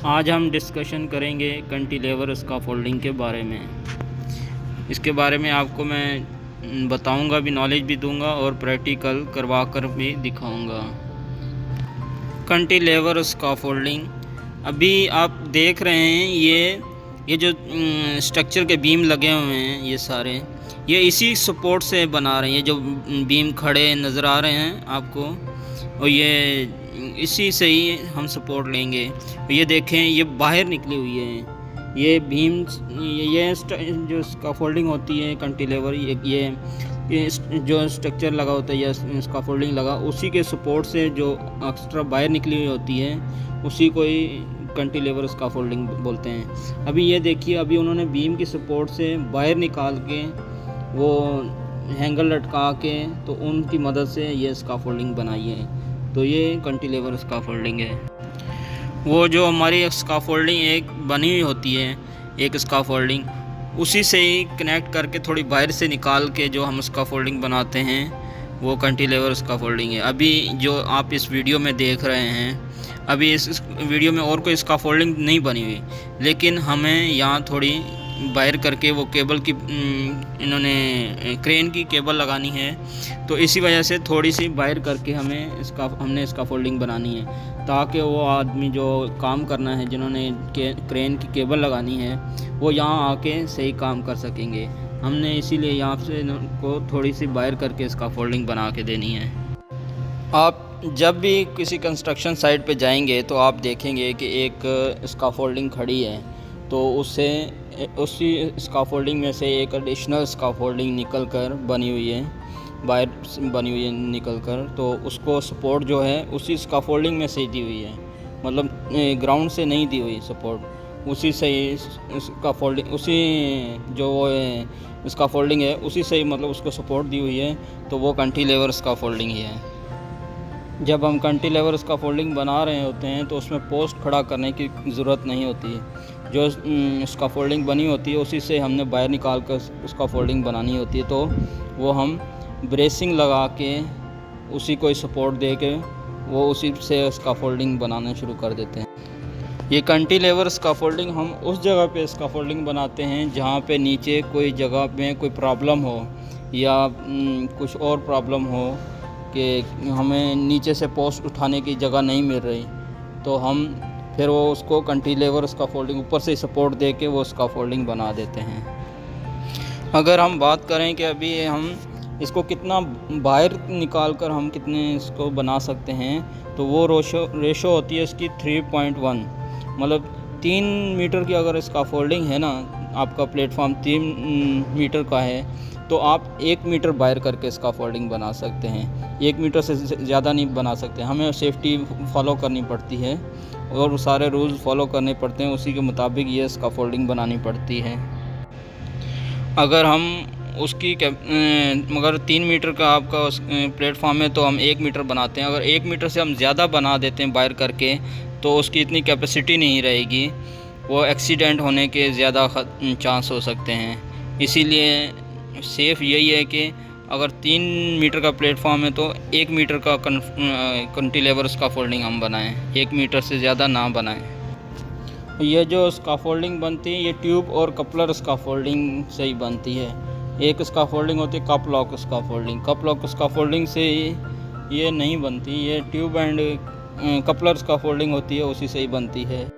आज हम डिस्कशन करेंगे कैंटिलीवर स्कैफोल्डिंग के बारे में। इसके बारे में आपको मैं बताऊंगा भी, नॉलेज भी दूंगा और प्रैक्टिकल करवा कर भी दिखाऊंगा। कैंटिलीवर स्कैफोल्डिंग अभी आप देख रहे हैं, ये जो स्ट्रक्चर के बीम लगे हुए हैं ये सारे, ये इसी सपोर्ट से बना रहे हैं। ये जो बीम खड़े नज़र आ रहे हैं आपको, और ये इसी से ही हम सपोर्ट लेंगे। ये देखें, ये बाहर निकली हुई है ये बीम। ये जो स्कैफोल्डिंग होती है कैंटिलीवर, ये जो स्ट्रक्चर लगा होता है या स्कैफोल्डिंग लगा, उसी के सपोर्ट से जो एक्स्ट्रा बाहर निकली हुई होती है उसी को ही कैंटिलीवर स्कैफोल्डिंग बोलते हैं। अभी ये देखिए, अभी उन्होंने बीम की सपोर्ट से बाहर निकाल के वो हैंगर लटका के तो उनकी मदद से ये स्कैफोल्डिंग बनाई है। तो ये कैंटिलीवर स्कैफोल्डिंग है। वो जो हमारी स्कैफोल्डिंग एक बनी हुई होती है, एक स्कैफोल्डिंग, उसी से ही कनेक्ट करके थोड़ी बाहर से निकाल के जो हम स्कैफोल्डिंग बनाते हैं वो कैंटिलीवर स्कैफोल्डिंग है। अभी जो आप इस वीडियो में देख रहे हैं, अभी इस वीडियो में और कोई स्कैफोल्डिंग नहीं बनी हुई, लेकिन हमें यहाँ थोड़ी बाहर करके वो केबल की इन्होंने क्रेन की केबल लगानी है, तो इसी वजह से थोड़ी सी बाहर करके हमने स्कैफोल्डिंग बनानी है, ताकि वो आदमी जो काम करना है, जिन्होंने क्रेन की केबल लगानी है, वो यहाँ आके सही काम कर सकेंगे। हमने इसीलिए यहाँ से इनको थोड़ी सी बाहर करके स्कैफोल्डिंग बना के देनी है। आप जब भी किसी कंस्ट्रक्शन साइट पे जाएंगे तो आप देखेंगे कि एक स्कैफोल्डिंग खड़ी है, तो उसी स्कैफोल्डिंग में से एक एडिशनल स्कैफोल्डिंग निकल कर बनी हुई है, बाहर बनी हुई है निकल कर, तो उसको सपोर्ट जो है उसी स्कैफोल्डिंग में से दी हुई है, मतलब ग्राउंड से नहीं दी हुई सपोर्ट, उसी से ही स्कैफोल्डिंग, उसी जो वो स्कैफोल्डिंग है उसी से ही मतलब उसको सपोर्ट दी हुई है, तो वो कैंटिलीवर स्कैफोल्डिंग ही है। जब हम कैंटिलीवर स्कैफोल्डिंग बना रहे होते हैं तो उसमें पोस्ट खड़ा करने की ज़रूरत नहीं होती है। जो स्कैफोल्डिंग बनी होती है उसी से हमने बाहर निकाल कर स्कैफोल्डिंग बनानी होती है, तो वो हम ब्रेसिंग लगा के उसी को सपोर्ट दे के वो उसी से स्कैफोल्डिंग बनाना शुरू कर देते हैं। ये कैंटिलीवर स्कैफोल्डिंग हम उस जगह पे स्कैफोल्डिंग बनाते हैं जहाँ पे नीचे कोई जगह में कोई प्रॉब्लम हो या कुछ और प्रॉब्लम हो कि हमें नीचे से पोस्ट उठाने की जगह नहीं मिल रही, तो हम फिर वो उसको कैंटिलीवर स्कैफोल्डिंग ऊपर से सपोर्ट दे के वो स्कैफोल्डिंग बना देते हैं। अगर हम बात करें कि अभी हम इसको कितना बाहर निकाल कर हम कितने इसको बना सकते हैं, तो वो रेशो होती है इसकी 3.1, मतलब 3 मीटर की अगर स्कैफोल्डिंग है ना, आपका प्लेटफॉर्म 3 मीटर का है, तो आप 1 मीटर बाहर करके स्कैफोल्डिंग बना सकते हैं। 1 मीटर से ज़्यादा नहीं बना सकते, हमें सेफ्टी फॉलो करनी पड़ती है और सारे रूल्स फॉलो करने पड़ते हैं, उसी के मुताबिक ये स्कैफोल्डिंग बनानी पड़ती है। अगर हम उसकी मगर 3 मीटर का आपका प्लेटफॉर्म है तो हम 1 मीटर बनाते हैं। अगर 1 मीटर से हम ज़्यादा बना देते हैं बाहर करके, तो उसकी इतनी कैपेसिटी नहीं रहेगी, वो एक्सीडेंट होने के ज़्यादा चांस हो सकते हैं। इसीलिए सेफ़ यही है कि अगर 3 मीटर का प्लेटफॉर्म है तो 1 मीटर का कैंटिलीवर स्कैफोल्डिंग हम बनाएं, 1 मीटर से ज़्यादा ना बनाएं। ये जो स्कैफोल्डिंग बनती है ये ट्यूब और कपलर स्कैफोल्डिंग से ही बनती है। एक स्कैफोल्डिंग होती है cup lock scaffolding, cup lock scaffolding से ये नहीं बनती, ये ट्यूब एंड कपलर स्कैफोल्डिंग होती है, उसी से ही बनती है।